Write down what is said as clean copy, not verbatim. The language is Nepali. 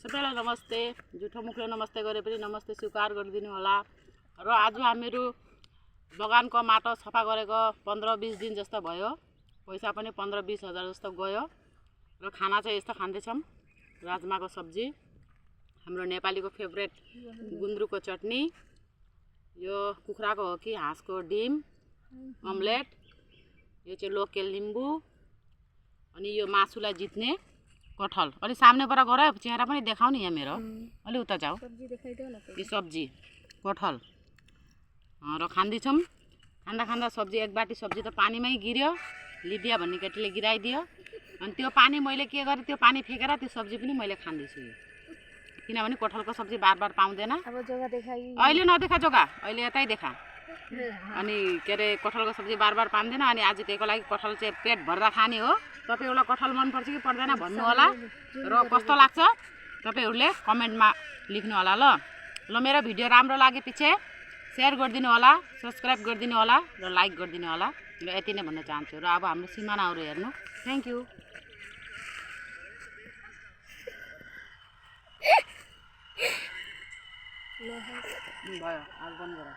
सबैलाई नमस्ते। जुठो मुखले नमस्ते गरे पनि नमस्ते स्वीकार गरिदिनु होला। र आज हामीहरू बगानको माटो सफा गरेको 15-20 दिन जस्तो भयो। पैसा पनि 15-20 हजार जस्तो गयो। र खाना चाहिँ यस्तो खाँदैछौँ। राजमाको सब्जी, हाम्रो नेपालीको फेभरेट गुन्द्रुकको चटनी, यो कुखुराको हो कि हाँसको डिम, अमलेट, यो चाहिँ लोकल लिम्बू, अनि यो मासुलाई जित्ने कटहल। अलि सामनेबाट गरायो चेहरा पनि देखाउ नि यहाँ मेरो। अलि उता जाऊ। यो सब्जी कटहल र खाँदैछौँ। खाँदा खाँदा सब्जी एक बाटी सब्जी त पानीमै गिर्यो। लिडिया भन्ने केटीले गिराइदियो। अनि त्यो पानी मैले के गरेँ, त्यो पानी फेकेर त्यो सब्जी पनि मैले खाँदैछु। किनभने कटहलको सब्जी बार बार पाउँदैन। अब जग्गा देखाइ अहिले नदेखा जग्गा, अहिले यतै देखा। अनि के अरे कटहलको सब्जी बार बार पाउँदैन। अनि आज त्यहीको लागि कटहल चाहिँ पेट भरेर खाने हो। तपाईहरुलाई कटहल मनपर्छ कि पर्दैन भन्नु होला र कस्तो लाग्छ तपाईहरुले कमेन्टमा लेख्नु होला ल। ल मेरो भिडियो राम्रो लागे पछि शेयर गरिदिनु होला, सब्स्क्राइब गरिदिनु होला र लाइक गरिदिनु होला। र यति नै भन्न चाहन्छु। र अब हाम्रो सिमानाहरु हेर्नु। Thank you. भयो, आज बन्द गर।